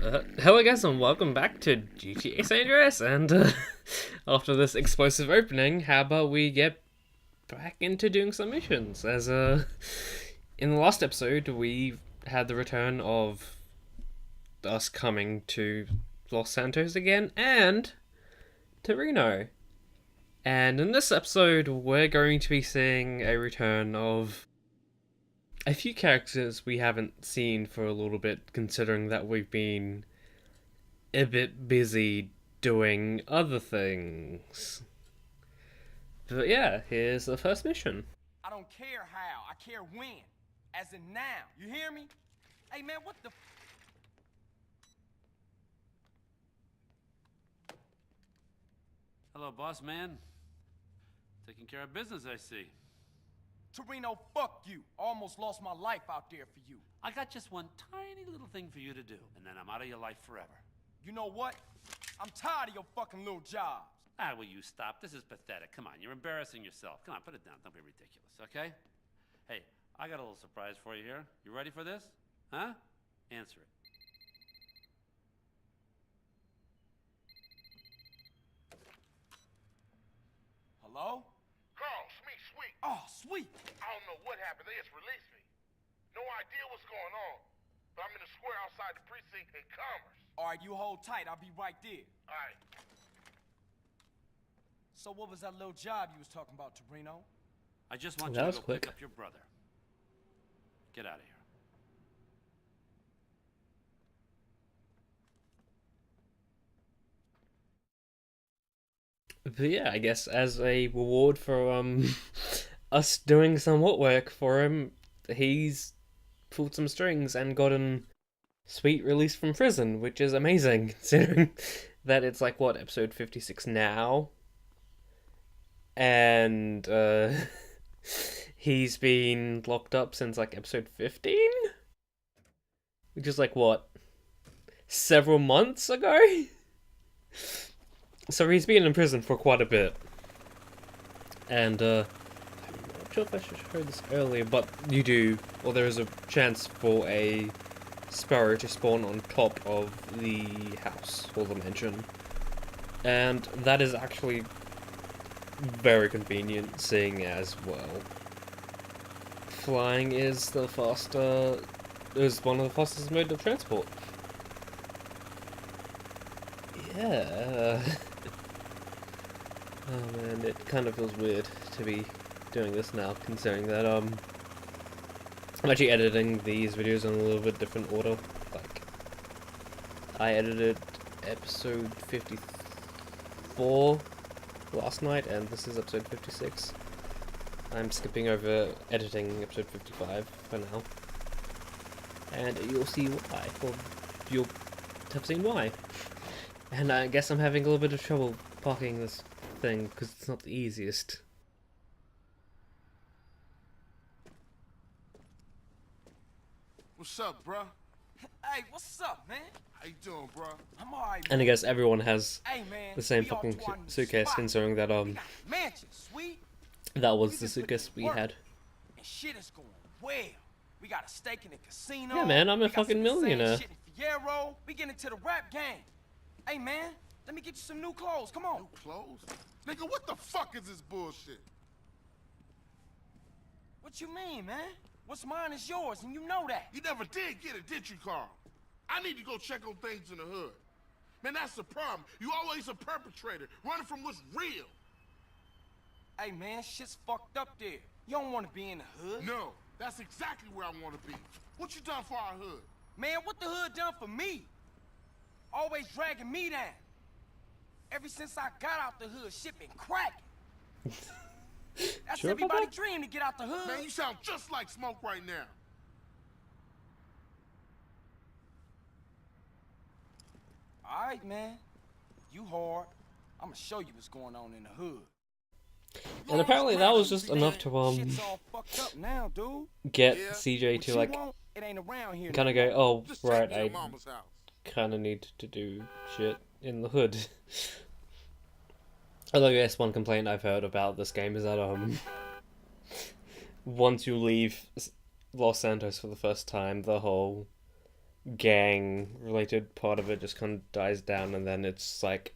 Hello guys and welcome back to GTA San Andreas, and after this explosive opening, how about we get back into doing some missions? In the last episode we had the return of us coming to Los Santos again and to Reno. And in this episode we're going to be seeing a return of a few characters we haven't seen for a little bit, considering that we've been a bit busy doing other things. But yeah, here's the first mission. I don't care how, I care when. As in now, you hear me? Hey man, what the Hello, boss man. Taking care of business, I see. Torino, fuck you. Almost lost my life out there for you. I got just one tiny little thing for you to do, and then I'm out of your life forever. You know what? I'm tired of your fucking little jobs. Ah, will you stop? This is pathetic. Come on, you're embarrassing yourself. Come on, put it down. Don't be ridiculous, okay? Hey, I got a little surprise for you here. You ready for this? Huh? Answer it. Hello? Carl, Sweet. Oh, sweet. I don't know what happened. They just released me. No idea what's going on. But I'm in the square outside the precinct in Commerce. All right, you hold tight. I'll be right there. All right. So what was that little job you was talking about, Torino? I just want That you was to go quick. pick up your brother. Get out of here. But yeah, I guess as a reward for us doing somewhat work for him, he's pulled some strings and gotten Sweet released from prison, which is amazing considering that it's like what, episode 56 now? And he's been locked up since like episode 15? Which is like what, several months ago? So he's been in prison for quite a bit. And I'm not sure if I should show this earlier, but you do, or there is a chance for a sparrow to spawn on top of the house or the mansion. And that is actually very convenient, seeing as well flying is one of the fastest mode of transport. Yeah. Oh man, it kind of feels weird to be doing this now, considering that I'm actually editing these videos in a little bit different order. Like, I edited episode 54 last night, and this is episode 56. I'm skipping over editing episode 55 for now. And you'll see why, or you'll have seen why. And I guess I'm having a little bit of trouble parking this thing, because it's not the easiest. What's up, bruh? Hey, what's up, man? How you doing, bruh? I'm all right, And I man. guess everyone has Hey, man. the same we off fucking to our new suitcase, spot. considering that We got a mansion, sweet. that was We the just put suitcase in we work. had. And shit is going well. We got a stake in the casino. Yeah, man, I'm a We got some fucking insane millionaire. Shit in Fierro. We get into the rap game. Hey, man, let me get you some new clothes. Come on. New clothes? Nigga, what the fuck is this bullshit? What you mean, man? What's mine is yours, and you know that. You never did get it, did you, Carl? I need to go check on things in the hood. Man, that's the problem. You always a perpetrator, running from what's real. Hey, man, shit's fucked up there. You don't want to be in the hood. No, that's exactly where I want to be. What you done for our hood? Man, what the hood done for me? Always dragging me down. Ever since I got out the hood, shit been cracking. That's Sure about everybody's that? dream to get out the hood. Man, you sound just like Smoke right now. All right, man. You hard. I'ma show you what's going on in the hood. And apparently that was just enough to Shit's all fucked up now, dude. get Yeah. CJ What to you like want, it ain't around here. kind of no go, oh Just right, take me I to Mama's house. kind of need to do shit in the hood. Although I guess one complaint I've heard about this game is that once you leave Los Santos for the first time, the whole gang related part of it just kind of dies down, and then it's like,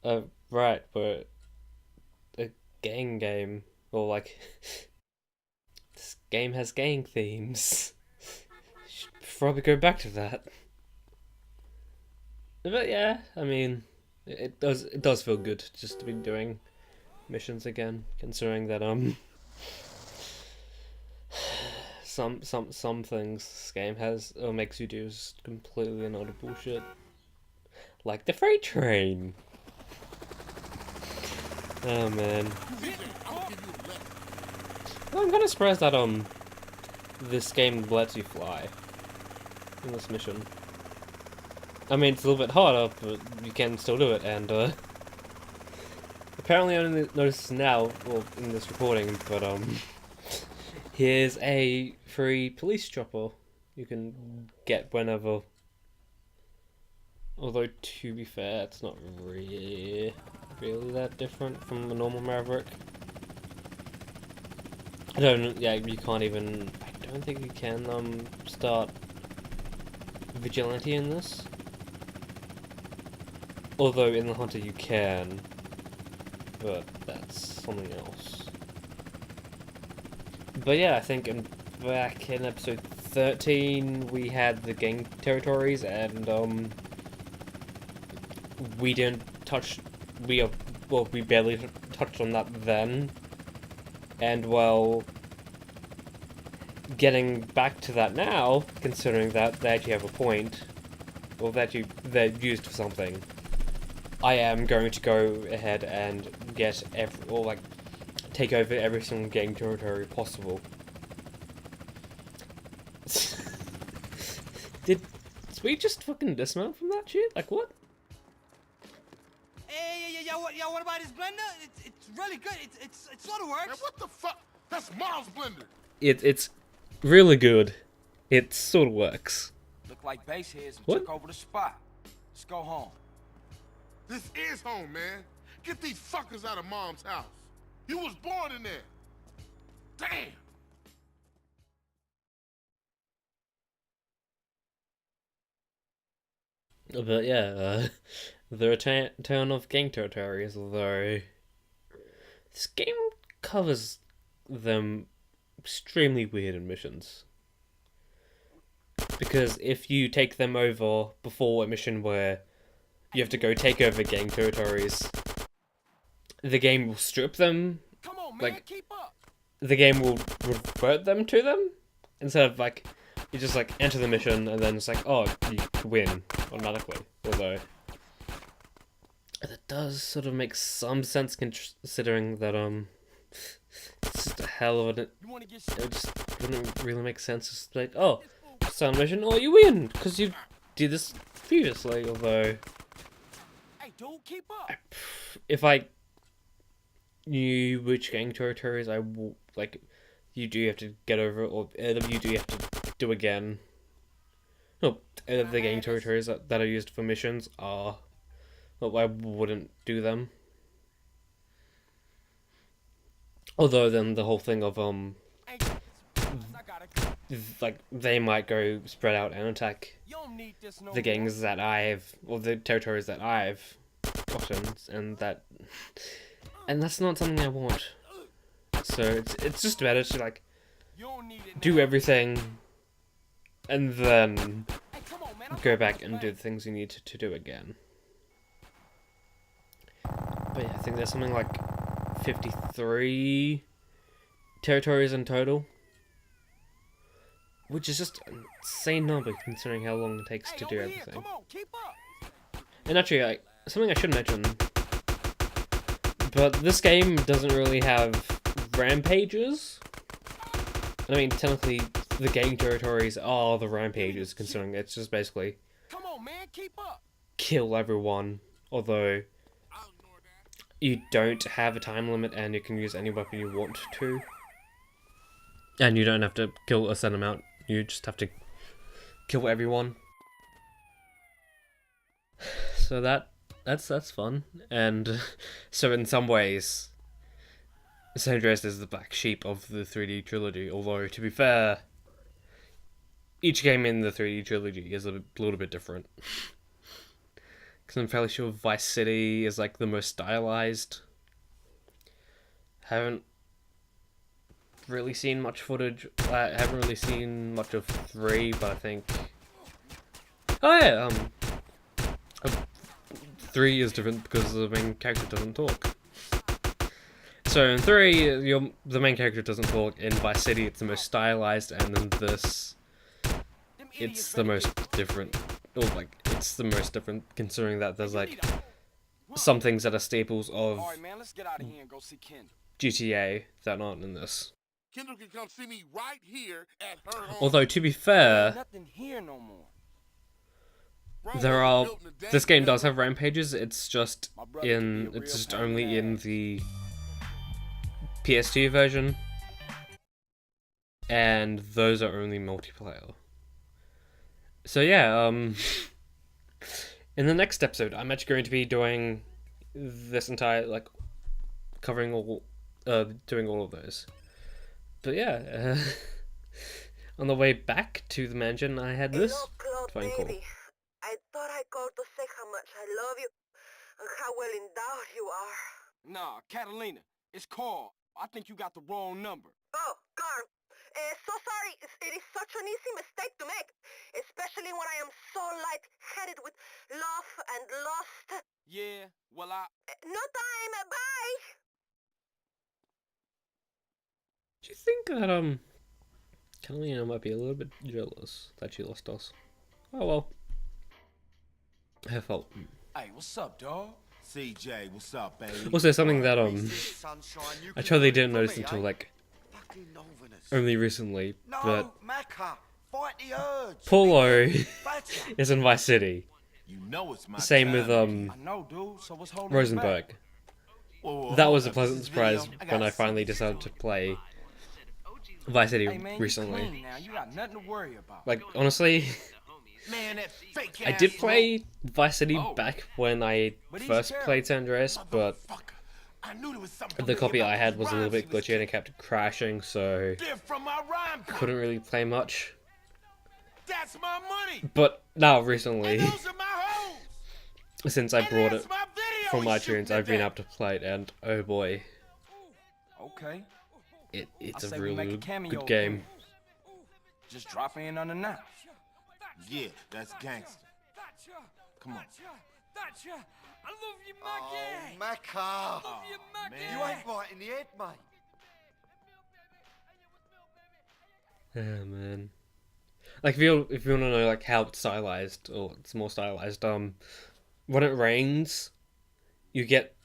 oh right, we're a gang game, or like this game has gang themes. Should probably go back to that. But yeah, I mean, it does feel good just to be doing missions again, considering that some things this game has or makes you do is completely and utter bullshit, like the freight train. Oh man, well, I'm kind of surprised that this game lets you fly in this mission. I mean, it's a little bit harder, but you can still do it, and apparently I only noticed now, well, in this recording, but here's a free police chopper you can get whenever. Although, to be fair, it's not really that different from the normal Maverick. Yeah, you can't even, I don't think you can, start Vigilante in this. Although in the Hunter you can, but that's something else. But yeah, I think back in episode 13 we had the gang territories, and we didn't touch, we barely touched on that then. And well, getting back to that now, considering that they actually have a point, or that they're used for something, I am going to go ahead and get take over every single gang territory possible. Did Sweet just fucking dismount from that shit? Like what? Hey, what about his blender? It's really good. It sort of works. Man, what the fuck? That's Marl's blender. It's really good. It sort of works. Look like base heads and What? took over the spot. Let's go home. This is home, man. Get these fuckers out of Mom's house. You was born in there. Damn. But yeah, the return of gang territories, although this game covers them extremely weird in missions. Because if you take them over before a mission where you have to go take over gang territories, the game will strip them. Come on, man, Like, keep up. the game will revert them to them, instead of like, you just like enter the mission and then it's like, oh, you win automatically. Although that does sort of make some sense considering that it's just a hell of it. You want to get It just wouldn't really make sense. Just like, oh, start a mission, or you win because you did this previously. Although, Hey, dude, keep up. if I knew which gang territories I you do have to get over, or you do have to do again. No, the gang territories that are used for missions are. Well, I wouldn't do them. Although then the whole thing of Hey, I gotta. like they might go spread out and attack You don't need this no the gangs that I've, or the territories that I've gotten, and that's not something I want. So it's just better to like You don't need it do now. everything, and then Hey, come on, man. I'm go talking back to and you, do man. the things you need to do again. But yeah, I think there's something like 53 territories in total, which is just an insane number considering how long it takes Hey, to do over here, everything. come on, keep up. And actually, like, something I should mention, but this game doesn't really have rampages. I mean, technically, the gang territories are the rampages, considering it's just basically Come on, man, keep up. kill everyone, although I'll ignore that. you don't have a time limit and you can use any weapon you want to. And you don't have to kill a certain amount, you just have to kill everyone. So that's fun. And so in some ways, San Andreas is the black sheep of the 3D trilogy, although to be fair, each game in the 3D trilogy is a little bit different. Because I'm fairly sure Vice City is like the most stylized. Haven't really seen much footage. I haven't really seen much of 3, but I think. Oh yeah, 3 is different because the main character doesn't talk. So in 3, the main character doesn't talk. In Vice City, it's the most stylized, and in this, it's the most different. Or like, it's the most different considering that there's like some things that are staples of Alright, man, let's get out of here and go see Kendall. GTA that aren't in this. Kendall can come see me right here at her home. Although to be fair, Nothing here no more. there are. This game does have rampages. It's just only in the PS2 version, and those are only multiplayer. So yeah, in the next episode, I'm actually going to be doing this entire covering all, doing all of those. But yeah, on the way back to the mansion, I had this phone call. I thought I'd call to say how much I love you and how well endowed you are. Nah, Catalina, it's Carl. I think you got the wrong number. Oh, Carl. So sorry. It is such an easy mistake to make, especially when I am so light-headed with love and lust. Yeah, well, No time. Bye. Do you think that Catalina might be a little bit jealous that she lost us? Oh well. Her fault. Hey, what's up, dog? CJ, what's up, baby? Also, something that I totally didn't notice until only recently, but Macca, fight the urge. Polo is in Vice City. You know it's my Same with I know, dude. So what's holding Rosenberg. you back? Whoa, That was a hold up, pleasant this surprise video, when I finally decided to play Vice City Hey, man, you recently. clean now. You got nothing to worry about. Like, honestly, Man, that fake I did play Vice City back when I first played San Andreas, but I knew there was something the copy about I had the was a little rhymes bit he was glitchy and it kept crashing, so They're from my rhyme book. couldn't really play much. That's my money. But now, And recently, those are my hoes. since I And brought that's it my video from we shooting iTunes, I've been today. able to play it, and oh boy, Okay. it's I a say we make really a cameo good game. Just drop in unannounced. Yeah, that's gangster. Come on. I love you, Oh, Maggie. Macca. Love you, Maggie. You ain't right in the head, mate. Oh man. Like if you want to know like how it's stylized, or it's more stylized, when it rains, you get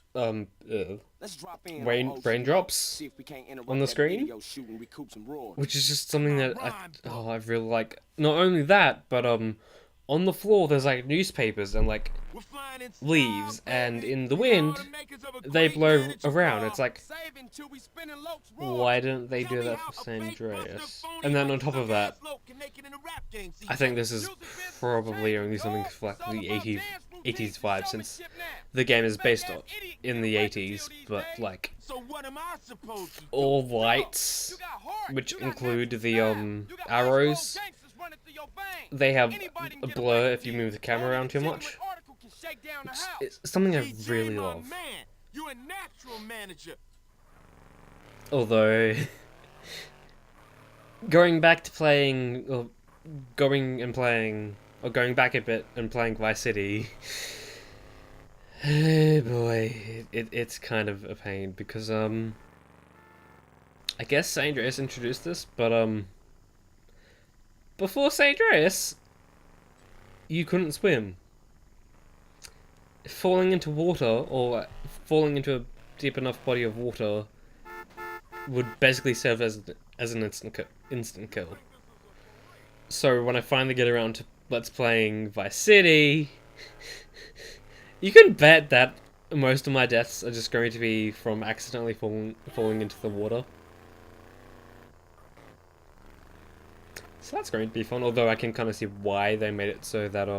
Let's drop in raindrops See if we can't interrupt on the that screen, video shoot and recoup some royalties. which is just something that I really like. Not only that, but on the floor there's like newspapers and like We're flying in leaves, style, and baby. in the We are wind the makers of a they great blow manager around. car. It's like, Saving till we spinning Locs raw. why didn't they Tell do me that how for a San fake buster, Andreas? phony And then on buster top of that, ass Loc can make it in the rap game, I think CJ. this is Music business probably change, only something dog. for like It's all the about 80s, dance routines, 80s vibe, showmanship since now. the game is Fat based ass on idiot in get the record 80s, deal these but days. like So what am I supposed to do? all Dog, lights, you got heart, which you got include natural the style, you got arrows, ice-cold gangsters running through your veins. they have Anybody can a get blur away if you with move the camera around too Genuine much. article can shake down the house. It's something I CJ, really my love. Man, you a natural manager. Although going back to playing, or going back a bit and playing Vice City, oh boy, it's kind of a pain because I guess San Andreas introduced this, but before San Andreas, you couldn't swim. Falling into water, or falling into a deep enough body of water, would basically serve as an instant kill. So when I finally get around to let's playing Vice City, you can bet that most of my deaths are just going to be from accidentally falling into the water. So that's going to be fun, although I can kind of see why they made it so that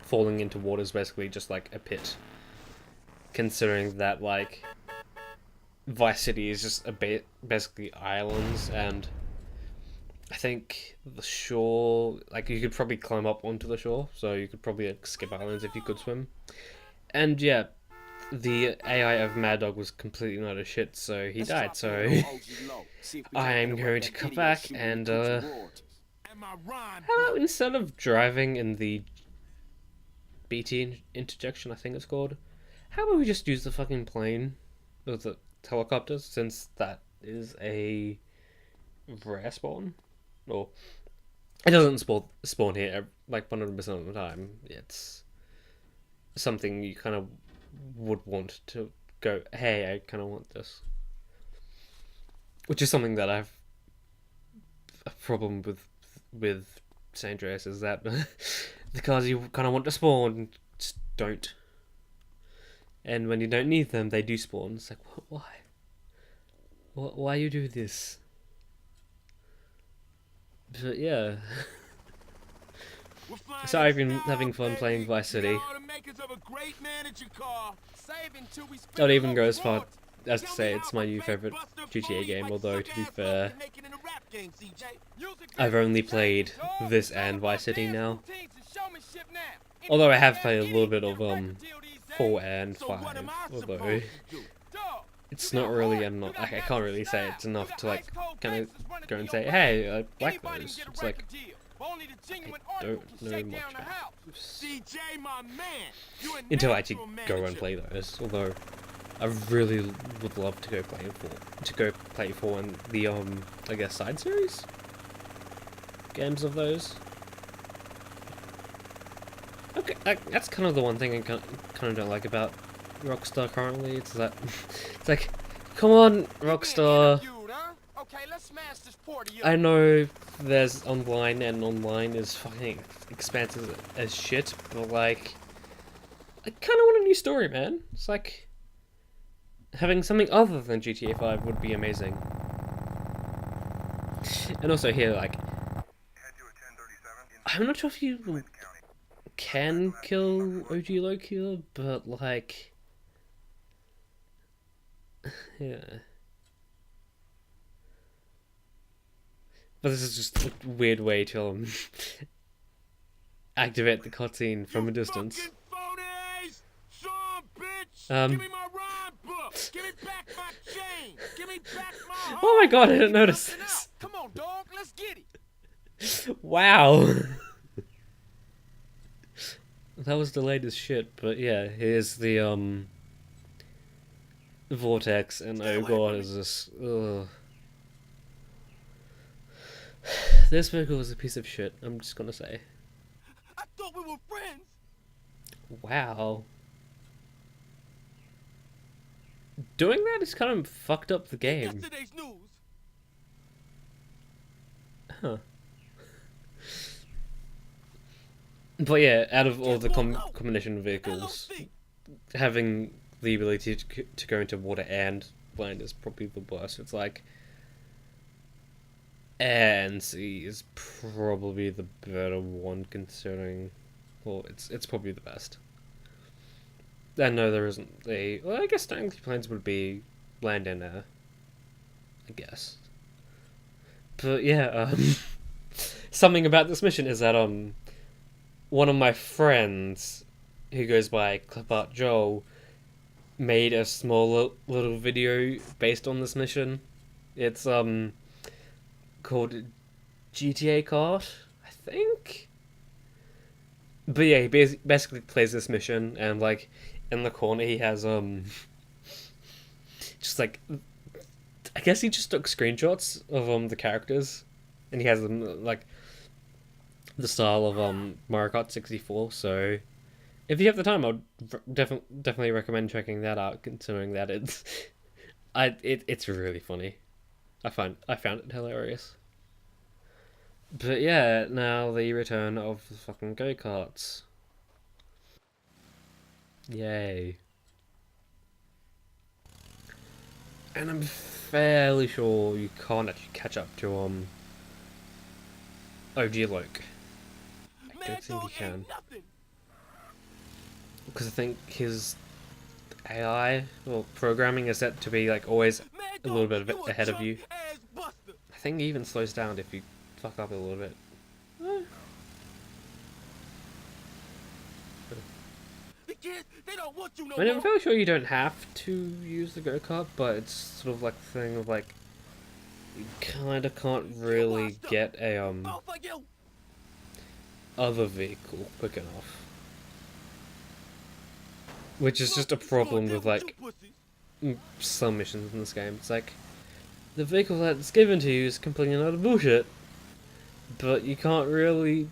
falling into water is basically just like a pit. Considering that like Vice City is just basically islands, and I think the shore, like you could probably climb up onto the shore, so you could probably like, skip islands if you could swim. And yeah, the AI of Mad Dog was completely not a shit, so he died. So I'm going to cut back and how about instead of driving in the BT interjection, I think it's called, how about we just use the fucking plane or the helicopters, since that is a rare spawn? Or it doesn't spawn here like 100% of the time. It's something you kind of would want to go, hey, I kind of want this. Which is something that I've a problem with San Andreas, is that the cars you kind of want to spawn just don't. And when you don't need them, they do spawn. It's like, why? Why you do this? But yeah. So I've been having fun playing Vice City. I'd even go as far as to say it's my new favourite GTA game, although to be fair, I've only played this and Vice City now. Although I have played a little bit of 4 and 5, although it's not really enough. I can't really say it's enough to like kind of go and say, hey, I like those. It's like I don't know much about until I actually go and play those. Although I really would love to go play 4 and the I guess side series games of those. Okay, that's kind of the one thing I kind of don't like about Rockstar currently. It's that it's like, come on, Rockstar. I know there's online, and online is fucking expansive as shit, but like, I kind of want a new story, man. It's like having something other than GTA 5 would be amazing. And also here, like, I'm not sure if you can kill OG Loc here, but like, yeah. But this is just a weird way to activate the cutscene from a distance. Oh my god, I didn't notice this. Come on, dog, let's get it. Wow. That was delayed as shit, but yeah, here's the vortex, and oh god, is this, ugh. This vehicle is a piece of shit, I'm just gonna say. I thought we were friends. Wow. Doing that is kind of fucked up the game. Yesterday's news. Huh. But yeah, out of all the combination of vehicles, having the ability to go into water and land is probably the worst. It's like air and sea is probably the better one, considering, well, it's probably the best. I know there isn't a, well, I guess technically planes would be land and air, I guess. But yeah, something about this mission is that one of my friends, who goes by Clip Art Joel, made a small little video based on this mission. It's called GTA Kart, I think. But yeah, he basically plays this mission, and like in the corner he has just like, I guess he just took screenshots of the characters, and he has them like the style of Mario Kart 64. So if you have the time, I'd definitely recommend checking that out, considering that it's really funny. I found it hilarious. But yeah, now the return of the fucking go-karts. Yay. And I'm fairly sure you can't actually catch up to OG Loc. I don't think you can. Because I think his AI, well, programming is set to be like always a little bit ahead of you. I think he even slows down if you fuck up a little bit. The kids, they don't want you no I mean, I'm more. fairly sure you don't have to use the go-kart, but it's sort of like the thing of like, you kinda can't really get a, Both of you. other vehicle quick enough. Which is just a Look, you problem gonna with deal like, you pussies. some missions in this game. It's like, the vehicle that's given to you is completely another bullshit, but you can't really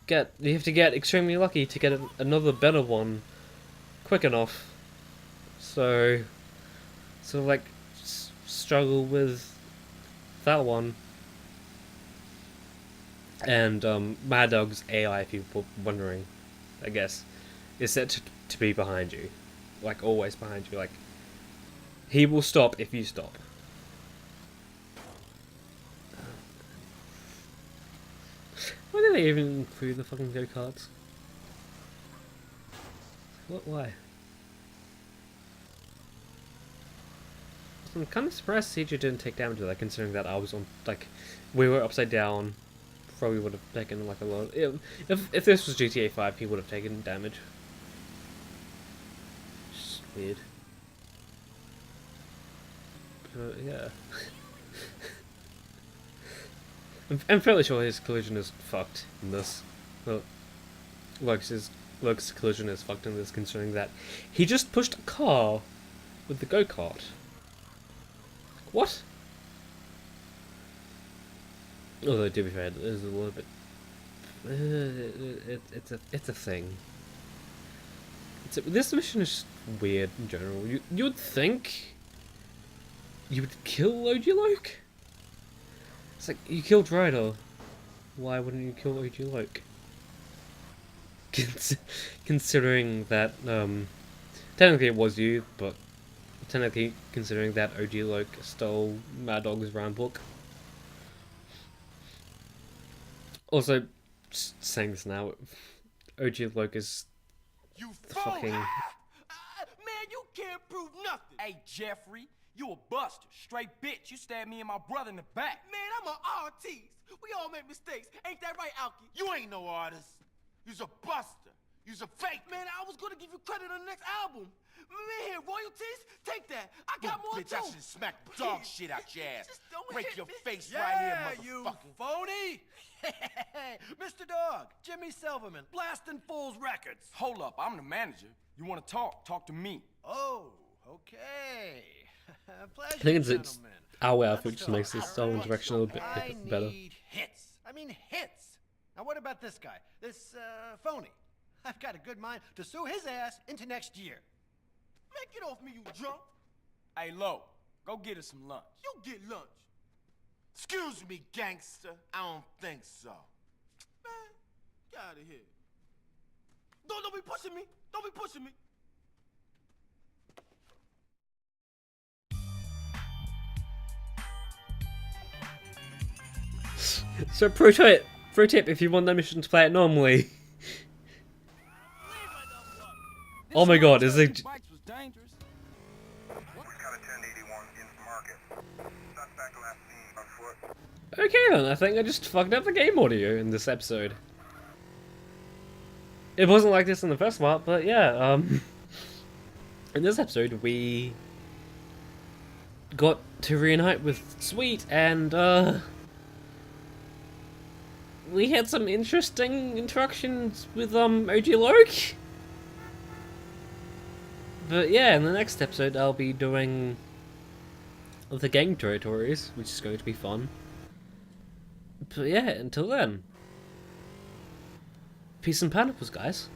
you have to get extremely lucky to get another better one quick enough. So, sort of like, struggle with that one. And, Mad Dog's AI, if you were wondering, I guess, is set to be behind you. Like, always behind you. Like, he will stop if you stop. Why did they even include the fucking go-karts? What? Why? I'm kind of surprised CJ didn't take damage of that, considering that I was on, like, we were upside down. Probably would have taken, like, a lot. If this was GTA 5, he would have taken damage. Just weird. But, yeah. I'm fairly sure his collision is fucked in this. Well, Loc's collision is fucked in this, considering that he just pushed a car with the go-kart. What? Although, to be fair, it is a little bit... it's a thing. This mission is just weird in general. You would think you would kill OG Loc? It's like, you killed Ryder. Why wouldn't you kill OG Loc? Considering that, technically it was you, but technically considering that OG Loc stole Mad Dog's round book. Also, just saying this now, OG Loc is You the fool! fucking... Man, you can't prove nothing. Hey, Jeffrey, you a buster. Straight bitch. You stabbed me and my brother in the back. Man, I'm an artist. We all make mistakes. Ain't that right, Alki? You ain't no artist. You's a buster. You's a fake. Man, I was gonna give you credit on the next album. Man, royalties? Take that. I got more bitch, too. I should smack dog shit out your ass. Just don't Break hit your me. face Yeah, right here, you motherfucker. phony! Mr. Dog, Jimmy Silverman, Blastin' Fools Records. Hold up, I'm the manager. You wanna talk? Talk to me. Oh, okay. Pleasure, I think it's gentlemen. our Let's outfit just talk. makes this style and direction a little bit I better. need hits. I mean hits. Now what about this guy? This, phony? I've got a good mind to sue his ass into next year. Man, get off me, you drunk. Hey, Lo, go get us some lunch. You get lunch. Excuse me, gangster. I don't think so. Man, get out of here. Don't be pushing me. Don't be pushing me. So pro tip, if you want that mission to play it normally. Oh my god, is it... Bikes was dangerous. We've got a 1081 in market. Suspect last seen on foot. Okay then, I think I just fucked up the game audio in this episode. It wasn't like this in the first part, but yeah, in this episode we got to reunite with Sweet, and we had some interesting interactions with OG Loc. But yeah, in the next episode I'll be doing the gang territories, which is going to be fun. But yeah, until then, peace and pineapples, guys.